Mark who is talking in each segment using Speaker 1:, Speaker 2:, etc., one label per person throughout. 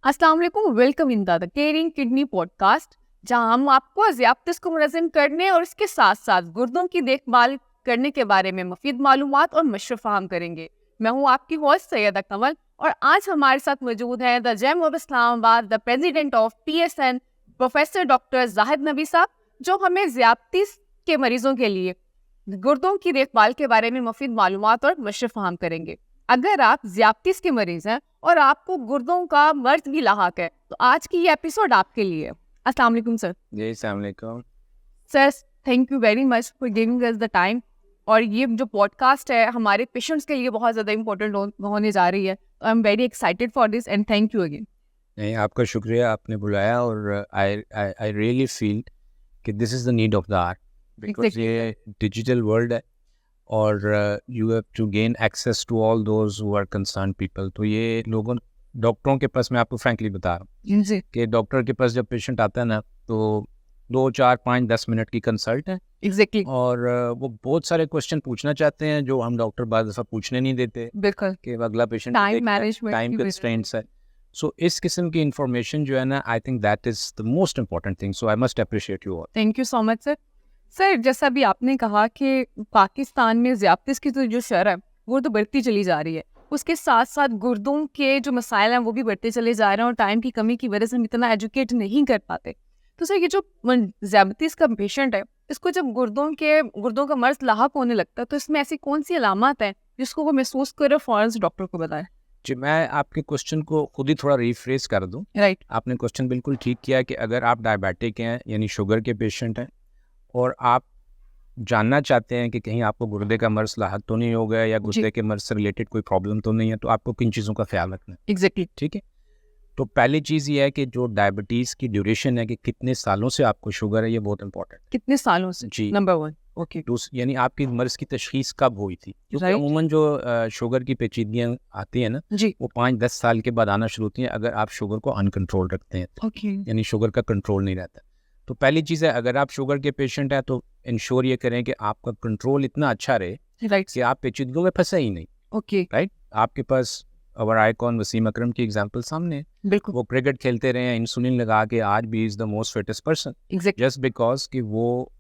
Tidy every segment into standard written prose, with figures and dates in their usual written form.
Speaker 1: अस्सलाम वालेकुम, welcome in the caring kidney podcast, जहां हम आपको ज़ियापतीस को प्रेजेंट करने और इसके साथ साथ गुर्दों की देखभाल करने के बारे में मुफीद मालूमात और मशवरा फराहम करेंगे। मैं हूं आपकी होस्ट सैयदा कमल और आज हमारे साथ मौजूद है the gem of Islamabad, the president of PSN, professor doctor Zahid Nabi साहब, जो हमें ज़ियापतीस के मरीजों के लिए गुर्दों की देखभाल के बारे में मुफीद मालूमात और मशवरा फराहम करेंगे। अगर आप ज़ियापतीस के मरीज हैं और आपको गुर्दों का मर्ज भी लाहक है तो आज की ये एपिसोड आपके लिए है। अस्सलाम वालेकुम सर।
Speaker 2: जी अस्सलाम वालेकुम।
Speaker 1: Sir, thank you very much for giving us the time. और ये जो पॉडकास्ट है हमारे पेशेंट्स के लिए बहुत ज़्यादा इंपॉर्टेंट होने जा रही है, तो I am very excited for this and thank you again.
Speaker 2: नहीं, आपका शुक्रिया, आपने बुलाया और आई रियली फील कि this is the need of the hour, because ये डिजिटल वर्ल्ड है और you have to gain access to all those who are concern people. तो ये लोगों डॉक्टरों के पास, मैं आपको फ्रैंकली बता रहा हूँ कि डॉक्टर के पास जब पेशेंट आता है ना, तो 2, 4, 5, 10 मिनट की कंसल्ट है
Speaker 1: एग्जैक्टली।
Speaker 2: और वो बहुत सारे क्वेश्चन पूछना चाहते हैं जो हम डॉक्टर बाद दफ़ा पूछने नहीं देते।
Speaker 1: बिल्कुल,
Speaker 2: कि अगला patient
Speaker 1: time management,
Speaker 2: time constraints है। सो इस किस्म की इंफॉर्मेशन जो है ना, I think that is the most important thing. So I must appreciate you all.
Speaker 1: Thank you so much sir. Sir, जैसा भी आपने कहा कि पाकिस्तान में ज़ियापतीस की तो जो शरह है वो तो बढ़ती चली जा रही है, उसके साथ साथ गुर्दों के जो मसाइल हैं वो भी बढ़ते चले जा रहे हैं और टाइम की कमी की वजह से हम इतना एजुकेट नहीं कर पाते। तो सर, ये जो ज़ियापतीस का पेशेंट है, इसको जब गुर्दों का मर्ज लाहक होने लगता है तो इसमें ऐसी कौन सी अलामत है जिसको वो महसूस करे, फौरन से डॉक्टर को बताए?
Speaker 2: जी, मैं आपके क्वेश्चन को खुद ही थोड़ा रिफ्रेश कर दूं।
Speaker 1: राइट।
Speaker 2: आपने क्वेश्चन बिल्कुल ठीक किया कि अगर आप डायबिटिक हैं यानी शुगर के पेशेंट हैं और आप जानना चाहते हैं कि कहीं आपको गुर्दे का मर्ज लाहक तो नहीं हो गया या गुर्दे के मर्ज से रिलेटेड कोई प्रॉब्लम तो नहीं है, तो आपको किन चीज़ों का ख्याल रखना है।
Speaker 1: एग्जैक्टली।
Speaker 2: ठीक है, तो पहली चीज़ ये है कि जो डायबिटीज़ की ड्यूरेशन है कि कितने सालों से आपको शुगर है, ये बहुत इंपॉर्टेंट है।
Speaker 1: कितने सालों से?
Speaker 2: जी,
Speaker 1: नंबर 1। ओके।
Speaker 2: यानी आपकी मर्ज की तशखीस कब हुई थी, क्योंकि
Speaker 1: राइट।
Speaker 2: अमूमन जो शुगर की पेचीदगियाँ आती हैं ना,
Speaker 1: जी।
Speaker 2: वो 5-10 साल के बाद आना शुरू होती हैं अगर आप शुगर को अनकंट्रोल रखते हैं तो।
Speaker 1: ओके।
Speaker 2: यानी शुगर का कंट्रोल नहीं रहता। तो पहली चीज़ है, अगर आप शुगर के पेशेंट हैं तो इंश्योर ये करें कि आपका कंट्रोल इतना अच्छा रहे
Speaker 1: राइट।
Speaker 2: कि आप पेचीदगियों में फंसे ही नहीं।
Speaker 1: ओके।
Speaker 2: राइट, आपके पास अवर आइकॉन वसीम अकरम की एग्जांपल सामने है।
Speaker 1: बिल्कुल।
Speaker 2: वो क्रिकेट खेलते रहे हैं, इंसुलिन लगा के, आज भी is the most fittest person,
Speaker 1: exactly.
Speaker 2: Just because कि वो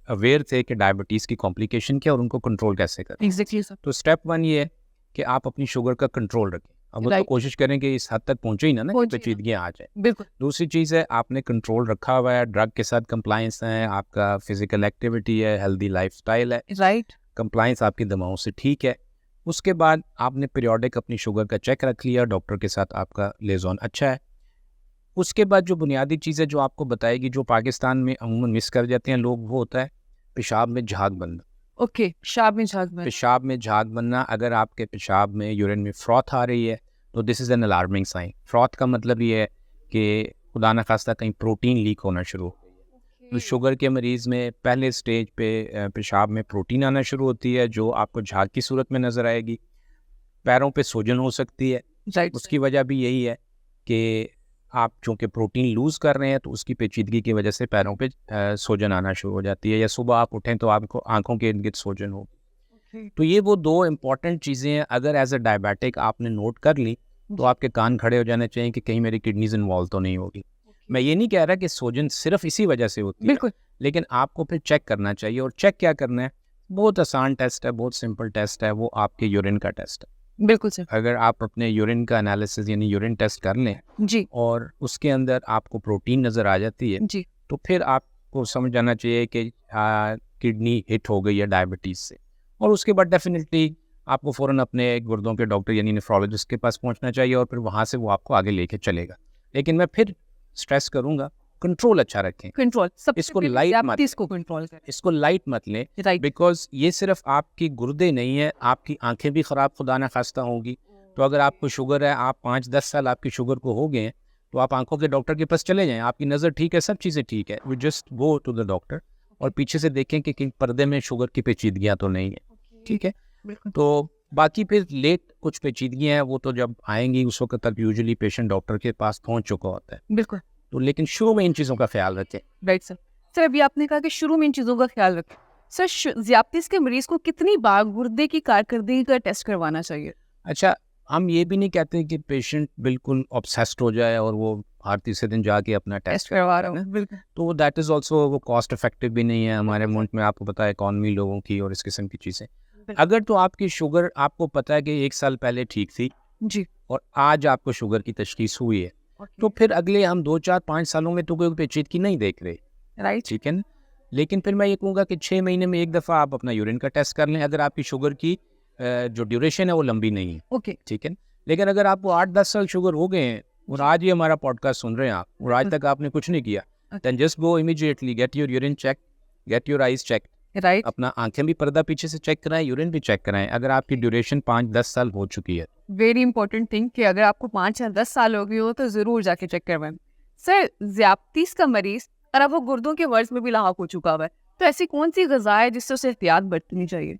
Speaker 2: अवेयर थे कि डायबिटीज़ की कॉम्प्लिकेशन क्या और उनको कंट्रोल कैसे करें।
Speaker 1: Exactly sir.
Speaker 2: तो स्टेप 1 ये है कि आप अपनी शुगर का कंट्रोल रखें। अब वो तो
Speaker 1: Right.
Speaker 2: कोशिश करें कि इस हद तक पहुंचे ही ना कि
Speaker 1: पहुंचे ही ना।
Speaker 2: पेचीदगियाँ आ जाए।
Speaker 1: बिल्कुल।
Speaker 2: दूसरी चीज़ है, आपने कंट्रोल रखा हुआ है, ड्रग के साथ कंप्लायंस है, आपका फिजिकल एक्टिविटी है, हेल्दी लाइफस्टाइल है,
Speaker 1: राइट।
Speaker 2: कंप्लायंस आपकी दवाओं से ठीक है। उसके बाद आपने पीरियोडिक अपनी शुगर का चेक रख लिया, डॉक्टर के साथ आपका लिएज़ॉन अच्छा है। उसके बाद जो बुनियादी चीज़ है जो आपको बताएगी, जो पाकिस्तान में अमूमन मिस कर जाते हैं लोग, वो होता है पेशाब में झाग बनना।
Speaker 1: ओके, पेशाब में झाग बनना।
Speaker 2: पेशाब में झाग बनना, अगर आपके पेशाब में, यूरिन में फ्रॉथ आ रही है तो this is an alarming sign. Froth का मतलब ये है कि खुदा न खास्ता कहीं प्रोटीन लीक होना शुरू हो गई है। तो शुगर के मरीज़ में पहले स्टेज पे पेशाब में प्रोटीन आना शुरू होती है जो आपको झाग की सूरत में नज़र आएगी। पैरों पे सूजन हो सकती है।
Speaker 1: राइट।
Speaker 2: उसकी वजह भी यही है कि आप चूँकि प्रोटीन लूज़ कर रहे हैं तो उसकी पेचीदगी की वजह से पैरों पे सूजन आना शुरू हो जाती है, या सुबह आप उठें तो आपको आँखों के इर्द-गिर्द सूजन हो। तो ये वो 2 इम्पॉर्टेंट चीज़ें हैं, अगर एज अ डायबिटिक आपने नोट कर ली तो आपके कान खड़े हो जाने चाहिए कि कहीं मेरी किडनीज इन्वॉल्व तो नहीं होगी। मैं ये नहीं कह रहा कि सूजन सिर्फ इसी वजह से होती है,
Speaker 1: बिल्कुल।
Speaker 2: लेकिन आपको फिर चेक करना चाहिए। और चेक क्या करना है, बहुत आसान टेस्ट है, बहुत सिंपल टेस्ट है, वो आपके यूरिन का टेस्ट है।
Speaker 1: बिल्कुल सर।
Speaker 2: अगर आप अपने यूरिन का एनालिसिस यानी यूरिन टेस्ट कर लें
Speaker 1: जी।
Speaker 2: और उसके अंदर आपको प्रोटीन नज़र आ जाती है,
Speaker 1: जी।
Speaker 2: तो फिर आपको समझ जाना चाहिए कि किडनी हिट हो गई है डायबिटीज़ से। और उसके बाद डेफिनेटली आपको फ़ौरन अपने गुर्दों के डॉक्टर यानी नेफ्रोलॉजिस्ट के पास पहुंचना चाहिए और फिर वहाँ से वो आपको आगे लेके चलेगा। लेकिन मैं फिर स्ट्रेस करूँगा, कंट्रोल अच्छा रखें।
Speaker 1: कंट्रोल सबसे
Speaker 2: इसको
Speaker 1: पहले
Speaker 2: लाइट मत
Speaker 1: ज़ियापतीस को कंट्रोल करें।
Speaker 2: इसको लाइट मत लें,
Speaker 1: राइट।
Speaker 2: बिकॉज ये सिर्फ आपकी गुर्दे नहीं है, आपकी आंखें भी ख़राब खुदा न खास्ता होंगी। तो अगर आपको शुगर है, आप 5-10 साल आपकी शुगर को हो गए हैं, तो आप आंखों के डॉक्टर के पास चले जाएं, आपकी नज़र ठीक है, सब चीज़ें ठीक है, we just go to the doctor और पीछे से देखें कि कहीं पर्दे में शुगर की पेचीदगियाँ तो नहीं है। ठीक है,
Speaker 1: बिल्कुल।
Speaker 2: तो बाकी फिर लेट कुछ पेचीदगियाँ हैं वो तो जब आएंगी उस वक्त तक यूजुअली पेशेंट डॉक्टर के पास पहुंच चुका होता है।
Speaker 1: बिल्कुल।
Speaker 2: तो लेकिन शुरू में इन चीज़ों का ख्याल रखें।
Speaker 1: Right sir. सर, अभी आपने कहा कि शुरू में इन चीज़ों का ख्याल रखें। सर, ज़ियापतीस के मरीज को कितनी बार गुर्दे की कारकर्दगी का टेस्ट करवाना चाहिए?
Speaker 2: अच्छा, हम ये भी नहीं कहते कि पेशेंट बिल्कुल ऑब्सेस्ड हो जाए और वो हर तीसरे दिन जाके अपना टेस्ट
Speaker 1: करवा रहा हूँ, बिल्कुल।
Speaker 2: तो दैट इज़ ऑल्सो वो कॉस्ट इफेक्टिव भी नहीं है हमारे मुल्क में, आपको पता है इकॉनमी लोगों की और इस किस्म की चीज़ें। अगर तो आपकी शुगर आपको पता है कि 1 साल पहले ठीक थी
Speaker 1: जी,
Speaker 2: और आज आपको शुगर की तशखीस हुई है, तो फिर अगले हम 2, 4, 5 सालों में तो कोई पेचीदगी नहीं देख रहे,
Speaker 1: राइट,
Speaker 2: ठीक है ना? लेकिन फिर मैं ये कहूँगा कि 6 महीने में एक दफ़ा आप अपना यूरिन का टेस्ट कर लें, अगर आपकी शुगर की जो ड्यूरेशन है वो लंबी नहीं है,
Speaker 1: ओके,
Speaker 2: ठीक है ना? लेकिन अगर आपको 8-10 साल शुगर हो गए हैं और आज ही हमारा पॉडकास्ट सुन रहे हैं आप और आज तक आपने कुछ नहीं किया, then just go immediately get your urine check, get your eyes check,
Speaker 1: right,
Speaker 2: अपना आंखें भी पर्दा पीछे से चेक कराएं, यूरिन भी चेक कराएं अगर आपकी ड्यूरेशन 5-10 साल हो चुकी है।
Speaker 1: वेरी इंपॉर्टेंट थिंग कि अगर आपको 5 या 10 साल हो गए हो तो जरूर जाके चेक करवाएं। सर, ज़्यादतीस का मरीज और अब वो गुर्दों के मर्ज में भी लाक हो चुका हुआ है, तो ऐसी कौन सी ग़िज़ा है जिससे उसे एहतियात बरतनी चाहिए?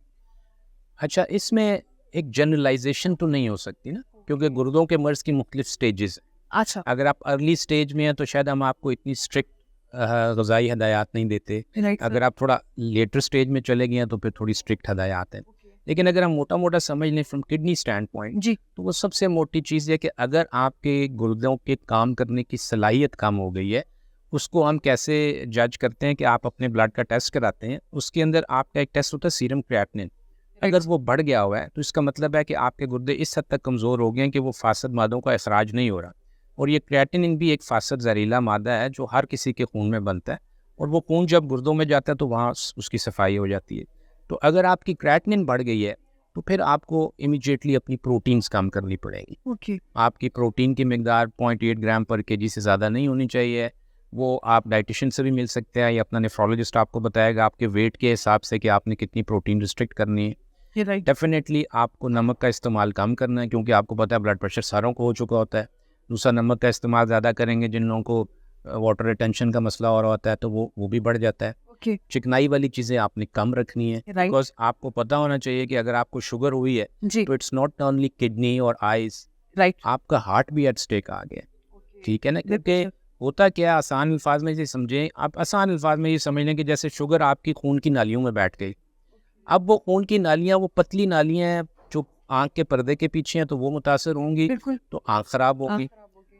Speaker 2: अच्छा, इसमें एक जनरलाइजेशन तो नहीं हो सकती ना, क्योंकि गुर्दों के मर्ज की मुख्तलिफ स्टेजेस हैं।
Speaker 1: अच्छा,
Speaker 2: अगर आप अर्ली स्टेज में हैं तो शायद हम आपको इतनी स्ट्रिक्ट ग़िज़ाई हदायत नहीं देते।
Speaker 1: राइट,
Speaker 2: अगर आप थोड़ा लेटर स्टेज में चले गए हैं तो फिर थोड़ी स्ट्रिक्ट हदायत हैं। लेकिन अगर हम मोटा मोटा समझ लें फ्रॉम किडनी स्टैंड पॉइंट,
Speaker 1: जी,
Speaker 2: तो वो सबसे मोटी चीज़ है कि अगर आपके गुर्दों के काम करने की सलाहियत कम हो गई है, उसको हम कैसे जज करते हैं कि आप अपने ब्लड का टेस्ट कराते हैं, उसके अंदर आपका एक टेस्ट होता है सीरम क्रिएटिनिन। अगर वो बढ़ गया हुआ है तो इसका मतलब है कि आपके गुर्दे इस हद तक कमज़ोर हो गए हैं कि वो फासद मादों का अखराज नहीं हो रहा। और ये क्रिएटिनिन भी एक फासद जहरीला मादा है जो हर किसी के खून में बनता है और वो खून जब गुर्दों में जाता है तो वहाँ उसकी सफाई हो जाती है। तो अगर आपकी क्रिएटिनिन बढ़ गई है तो फिर आपको इमीडिएटली अपनी प्रोटीन्स कम करनी पड़ेगी।
Speaker 1: ओके,
Speaker 2: आपकी प्रोटीन की मिकदार 0.8 ग्राम पर केजी से ज़्यादा नहीं होनी चाहिए। वो आप डाइटिशियन से भी मिल सकते हैं या अपना नेफ्रोलॉजिस्ट आपको बताएगा आपके वेट के हिसाब से कि आपने कितनी प्रोटीन रिस्ट्रिक्ट करनी है।
Speaker 1: ये राइट,
Speaker 2: डेफिनेटली आपको नमक का इस्तेमाल कम करना है क्योंकि आपको पता है ब्लड प्रेशर सारों को हो चुका होता है। दूसरा, नमक का इस्तेमाल ज़्यादा करेंगे जिन लोगों को वाटर रिटेंशन का मसला हो रहा होता है तो वो भी बढ़ जाता है।
Speaker 1: ओके,
Speaker 2: चिकनाई वाली चीज़ें आपने कम रखनी है
Speaker 1: राइट,
Speaker 2: बिकॉज आपको पता होना चाहिए कि अगर आपको शुगर हुई है
Speaker 1: जी,
Speaker 2: तो इट्स नॉट ओनली किडनी और आइज़,
Speaker 1: राइट,
Speaker 2: आपका हार्ट भी एट स्टेक आ गया, ठीक है ना?
Speaker 1: बिल्कुल
Speaker 2: क्योंकि
Speaker 1: सर,
Speaker 2: होता क्या है, आसान अल्फाज में ये समझें, आप आसान अल्फाज में ये समझ लें कि जैसे शुगर आपकी खून की नालियों में बैठ गई। अब वो खून की नालियाँ वो पतली नालियाँ हैं जो आँख के पर्दे के पीछे हैं तो वो मुतासर होंगी
Speaker 1: बिल्कुल,
Speaker 2: तो आँख ख़राब होगी।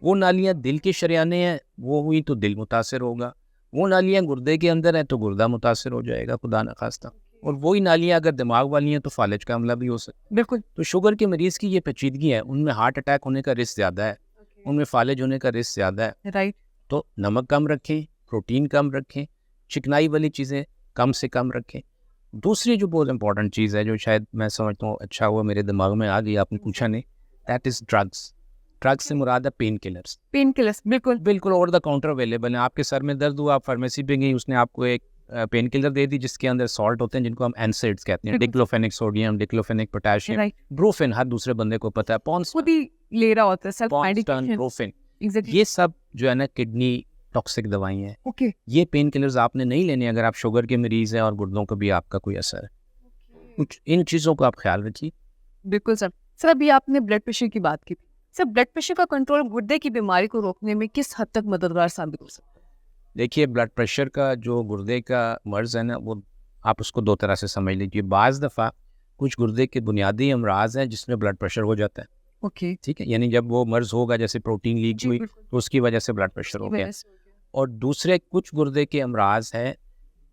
Speaker 2: वो नालियाँ दिल के शरियाने हैं, वो हुई तो दिल मुतासर होगा। वो नालियाँ गुर्दे के अंदर हैं तो गुर्दा मुतासर हो जाएगा, खुदा न खास्ता। और वही नालियाँ अगर दिमाग वाली हैं तो फालिज का हमला भी हो सकता है।
Speaker 1: बिल्कुल,
Speaker 2: तो शुगर के मरीज़ की ये पेचीदगी है, उनमें हार्ट अटैक होने का रिस्क ज़्यादा है, उनमें फालिज होने का रिस्क ज़्यादा है।
Speaker 1: राइट,
Speaker 2: तो नमक कम रखें, प्रोटीन कम रखें, चिकनाई वाली चीज़ें कम से कम रखें। दूसरी जो बहुत इंपॉर्टेंट चीज़ है जो शायद मैं समझता हूँ अच्छा हुआ मेरे दिमाग में आ गई, आपने पूछा नहीं, दैट इज़ ड्रग्स। ड्रग्स से मुराद है पेन किलर्स।
Speaker 1: पेन किलर्स, बिल्कुल,
Speaker 2: बिल्कुल ओवर द काउंटर अवेलेबल हैं। आपके सर में दर्द हुआ, आप फार्मेसी पे गई, उसने आपको एक पेन किलर दे दी जिसके अंदर सॉल्ट होते हैं जिनको हम एनसेड्स कहते हैं,
Speaker 1: बिल्कुल।
Speaker 2: Diclofenac sodium, diclofenac potassium,
Speaker 1: right,
Speaker 2: Brufen, हर दूसरे बंदे को पता है,
Speaker 1: खुद ही ले रहा होता है सेल्फ
Speaker 2: पॉन्स्टन,
Speaker 1: मेडिकेशन,
Speaker 2: ब्रूफेन,
Speaker 1: एग्जैक्टली,
Speaker 2: ये सब जो है ना किडनी टॉक्सिक दवाई हैं।
Speaker 1: ओके,
Speaker 2: ये पेन किलर्स आपने नहीं लेने अगर आप शुगर के मरीज़ हैं और गुर्दों का भी आपका कोई असर है। कुछ इन चीज़ों का आप ख्याल रखिए।
Speaker 1: बिल्कुल सर। सर, अभी आपने ब्लड प्रेशर की बात की थी। सर, ब्लड प्रेशर का कंट्रोल गुर्दे की बीमारी को रोकने में किस हद तक मददगार साबित हो सकता है?
Speaker 2: देखिए, ब्लड प्रेशर का जो गुर्दे का मर्ज़ है ना, वो आप उसको 2 तरह से समझ लीजिए। बाज़ दफ़ा कुछ गुर्दे के बुनियादी अमराज़ हैं जिसमें ब्लड प्रेशर हो जाता है,
Speaker 1: ओके,
Speaker 2: ठीक है? यानी जब वो मर्ज़ होगा जैसे प्रोटीन लीक
Speaker 1: जी,
Speaker 2: हुई
Speaker 1: बिल्कुल,
Speaker 2: तो उसकी वजह से ब्लड प्रेशर हो
Speaker 1: इसकी
Speaker 2: गया।
Speaker 1: वजह से हो गया।
Speaker 2: और दूसरे कुछ गुर्दे के अमराज़ हैं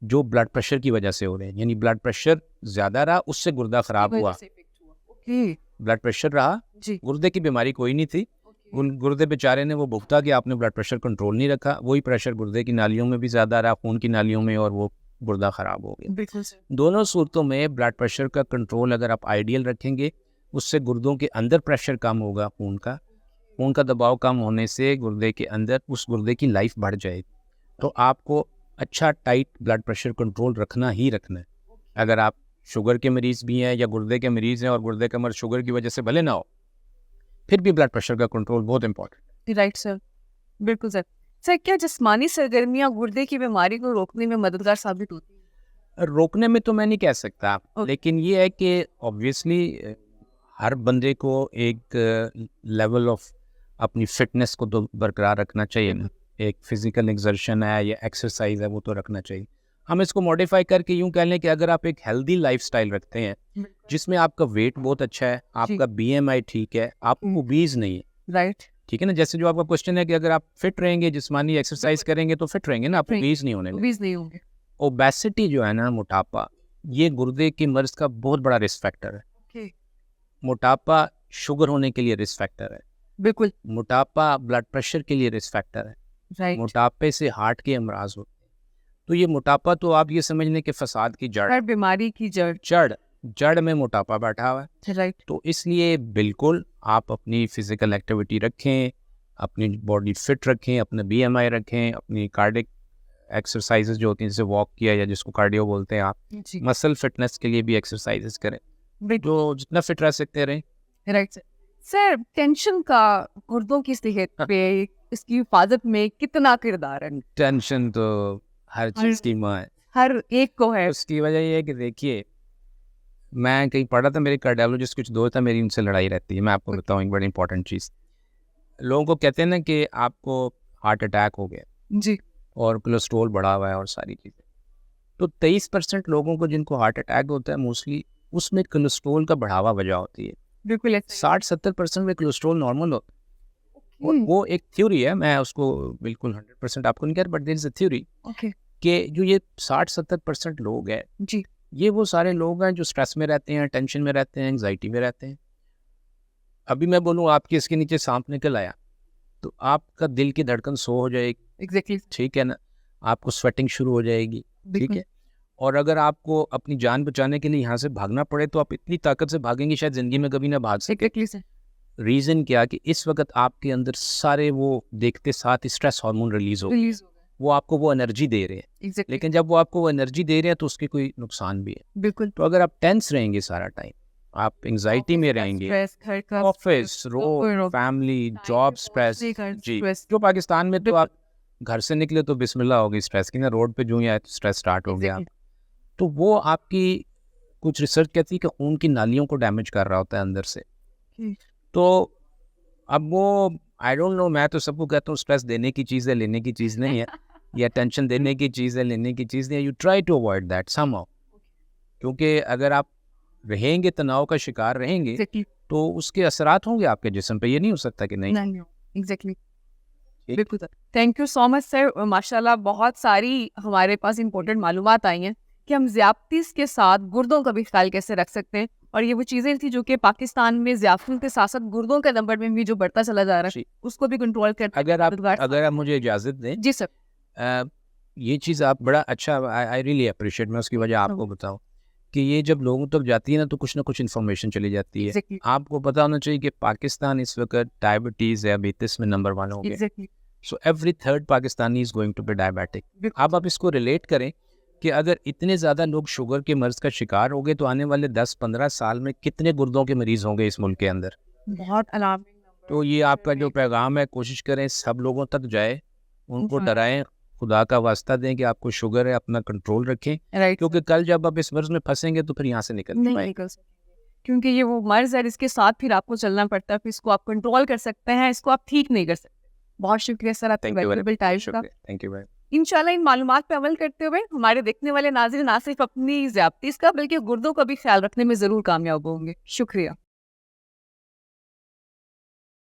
Speaker 2: जो ब्लड प्रेशर की वजह से हो रहे हैं, यानी ब्लड प्रेशर ज़्यादा रहा उससे गुर्दा
Speaker 1: इसकी
Speaker 2: ख़राब
Speaker 1: वजह
Speaker 2: हुआ।
Speaker 1: से इफेक्ट हुआ। ओके,
Speaker 2: ब्लड प्रेशर रहा,
Speaker 1: जी,
Speaker 2: गुर्दे की बीमारी कोई नहीं थी,
Speaker 1: ओके,
Speaker 2: उन गुर्दे बेचारे ने वो भुगता कि आपने ब्लड प्रेशर कंट्रोल नहीं रखा, वही प्रेशर गुर्दे की नालियों में भी ज़्यादा रहा, खून की नालियों में, और वो गुर्दा ख़राब हो गया।
Speaker 1: बिल्कुल सर,
Speaker 2: दोनों सूरतों में ब्लड प्रेशर का कंट्रोल अगर आप आइडियल रखेंगे, उससे गुर्दों के अंदर प्रेशर कम होगा, खून का दबाव कम होने से गुर्दे के अंदर उस गुर्दे की लाइफ बढ़ जाएगी। तो आपको अच्छा टाइट ब्लड प्रेशर कंट्रोल रखना ही रखना है। अगर आप शुगर के मरीज़ भी हैं या गुर्दे के मरीज़ हैं और गुर्दे का मर्ज़ शुगर की वजह से भले ना हो, फिर भी ब्लड प्रेशर का कंट्रोल बहुत इंपॉर्टेंट।
Speaker 1: राइट सर, बिल्कुल सर। सर, क्या जिस्मानी सरगर्मियाँ गुर्दे की बीमारी को रोकने में मददगार साबित होती हैं?
Speaker 2: रोकने में तो मैं नहीं कह सकता,
Speaker 1: ओके।
Speaker 2: लेकिन ये है कि ऑब्वियसली हर बंदे को एक लेवल ऑफ अपनी फिटनेस को तो बरकरार रखना चाहिए ना। एक फिजिकल एक्सर्शन है या एक्सरसाइज है वो तो रखना चाहिए। हम इसको मॉडिफाई करके यूं कह लें कि अगर आप एक हेल्दी लाइफस्टाइल रखते हैं जिसमें आपका वेट बहुत अच्छा है, आपका BMI ठीक है, आप ओबीज नहीं है,
Speaker 1: राइट,
Speaker 2: ठीक है ना। जैसे जो आपका क्वेश्चन है कि अगर आप फिट रहेंगे, जिस्मानी एक्सरसाइज करेंगे तो फिट रहेंगे ना, आप ओबीज नहीं होने लगे।
Speaker 1: ओबीज नहीं होंगे।
Speaker 2: ओबेसिटी जो है ना, मोटापा, ये गुर्दे की मर्ज का बहुत बड़ा रिस्क फैक्टर है।
Speaker 1: ओके,
Speaker 2: मोटापा शुगर होने के लिए रिस्क फैक्टर है,
Speaker 1: बिल्कुल,
Speaker 2: मोटापा ब्लड प्रेशर के लिए रिस्क फैक्टर है,
Speaker 1: राइट,
Speaker 2: मोटापे से हार्ट के अमराज होते हैं। तो ये मोटापा तो आप ये समझ लें कि फसाद की जड़,
Speaker 1: हर बीमारी की जड़,
Speaker 2: जड़ में मोटापा बैठा हुआ है।
Speaker 1: राइट,
Speaker 2: तो इसलिए बिल्कुल आप अपनी फिजिकल एक्टिविटी रखें, अपनी बॉडी फिट रखें, अपना BMI रखें, अपनी कार्डिक एक्सरसाइजेज जो होती हैं जैसे वॉक किया या जिसको कार्डियो बोलते हैं आप,
Speaker 1: जी,
Speaker 2: मसल फिटनेस के लिए भी एक्सरसाइजेज करें, जो जितना फिट रह सकते रहें।
Speaker 1: Right sir. सर, टेंशन का गुर्दों की सेहत पे, इसकी हिफाजत में कितना किरदार है?
Speaker 2: टेंशन तो हर चीज़ की माँ है।
Speaker 1: हर एक को है।
Speaker 2: उसकी वजह ये है कि देखिए, मैं कहीं पढ़ा था, मेरे कार्डियोलॉजिस्ट कुछ दोस्त था, मेरी उनसे लड़ाई रहती है। मैं आपको बताऊँ एक बड़ी इंपॉर्टेंट चीज़, लोगों को कहते हैं ना कि आपको हार्ट अटैक हो गया
Speaker 1: जी,
Speaker 2: और कोलेस्ट्रॉल बढ़ा हुआ है और सारी चीज़ें, तो 23% लोगों को जिनको हार्ट अटैक होता है मोस्टली उसमें कोलेस्ट्रॉल का बढ़ावा वजह होती है।
Speaker 1: बिल्कुल
Speaker 2: 60-70% में कोलेस्ट्रॉल नॉर्मल होता है। और वो एक थ्योरी है, मैं उसको बिल्कुल 100% आपको नहीं कह रहा, but there is a theory
Speaker 1: okay,
Speaker 2: कि जो ये 60-70% लोग हैं,
Speaker 1: जी,
Speaker 2: ये वो सारे लोग हैं जो स्ट्रेस में रहते हैं, टेंशन में रहते हैं, एंग्जाइटी में रहते हैं। अभी मैं बोलूँ आपके इसके नीचे सांप निकल आया तो आपका दिल की धड़कन 100 हो जाएगी,
Speaker 1: एग्जैक्टली,
Speaker 2: ठीक है ना, आपको स्वेटिंग शुरू हो जाएगी, ठीक
Speaker 1: बिल्कुल,
Speaker 2: है। और अगर आपको अपनी जान बचाने के लिए यहाँ से भागना पड़े तो आप इतनी ताकत से भागेंगे शायद ज़िंदगी में कभी ना भाग सके।
Speaker 1: एग्जैक्टली सर,
Speaker 2: रीज़न क्या कि इस वक्त आपके अंदर सारे वो देखते साथ स्ट्रेस हार्मोन रिलीज हो,
Speaker 1: रिलीज हो गया,
Speaker 2: वो आपको वो एनर्जी दे रहे हैं।
Speaker 1: एग्जैक्टली,
Speaker 2: लेकिन जब वो आपको वो एनर्जी दे रहे हैं तो उसके कोई नुकसान भी है।
Speaker 1: बिल्कुल,
Speaker 2: तो अगर आप टेंस रहेंगे सारा टाइम, आप एंग्जाइटी में रहेंगे,
Speaker 1: स्ट्रेस, घर का
Speaker 2: office, road, family, job stress, जी, जो पाकिस्तान में तो आप घर से निकले तो बिस्मिल्लाह होगी स्ट्रेस की ना, रोड पे जो ही आए तो स्ट्रेस स्टार्ट हो गया। तो वो आपकी कुछ रिसर्च कहती है कि खून की नालियों को डैमेज कर रहा होता है अंदर से। तो अब वो आई डोंट नो, मैं तो सबको कहता हूँ स्ट्रेस देने की चीज़ है, लेने की चीज़ नहीं है, या टेंशन देने की चीज़ है, लेने की चीज़ नहीं है। You try to avoid that somehow, क्योंकि अगर आप रहेंगे, तनाव का शिकार रहेंगे, तो उसके असरात होंगे आपके जिस्म पे, ये नहीं हो सकता कि नहीं।
Speaker 1: एग्जैक्टली, बिल्कुल sir. Thank you so much sir, माशाल्लाह बहुत सारी हमारे पास इंपॉर्टेंट मालूमात आई हैं कि हम ज़्यादतीस के साथ गुर्दों का भी ख्याल कैसे रख सकते हैं, और ये वो चीज़ें थी जो कि पाकिस्तान में ज़्यादतियों के साथ साथ गुर्दों के नंबर में भी जो बढ़ता चला जा रहा है उसको भी कंट्रोल करते हैं।
Speaker 2: अगर आप मुझे इजाज़त दें,
Speaker 1: जी सर,
Speaker 2: ये चीज़ आप बड़ा अच्छा, आई रियली अप्रिशिएट, मैं उसकी वजह आपको बताऊं कि ये जब लोगों तक जाती है ना तो कुछ ना कुछ इन्फॉर्मेशन चली जाती है।
Speaker 1: Exactly.
Speaker 2: आपको पता होना चाहिए कि पाकिस्तान इस वक्त डायबिटीज़ डायबिटीज में नंबर 1 हो गया।
Speaker 1: Exactly.
Speaker 2: So every third Pakistani is going to be diabetic. आप इसको रिलेट करें कि अगर इतने ज़्यादा लोग शुगर के मर्ज का शिकार हो गए तो आने वाले 10-15 साल में कितने गुर्दों के मरीज होंगे इस मुल्क के अंदर।
Speaker 1: बहुत अलार्मिंग नंबर।
Speaker 2: तो ये आपका जो पैगाम है, कोशिश करें सब लोगों तक जाए, उनको डराएं, खुदा का वास्ता दें कि आपको शुगर है, अपना कंट्रोल रखें, क्योंकि कल जब आप इस मर्ज में फंसेंगे तो फिर यहाँ से नहीं
Speaker 1: निकल सकते, क्योंकि ये वो मर्ज है इसके साथ फिर आपको चलना पड़ता है, फिर इसको आप कंट्रोल कर सकते हैं, इसको आप ठीक नहीं कर सकते। बहुत शुक्रिया सर आपके वैल्यूएबल टाइम का।
Speaker 2: थैंक यू भाई।
Speaker 1: इंशाल्लाह इन मालूमात पे अमल करते हुए हमारे देखने वाले नाज़रीन ना सिर्फ अपनी ज़्यादतीस का बल्कि गुर्दों का भी ख्याल रखने में ज़रूर कामयाब होंगे। शुक्रिया।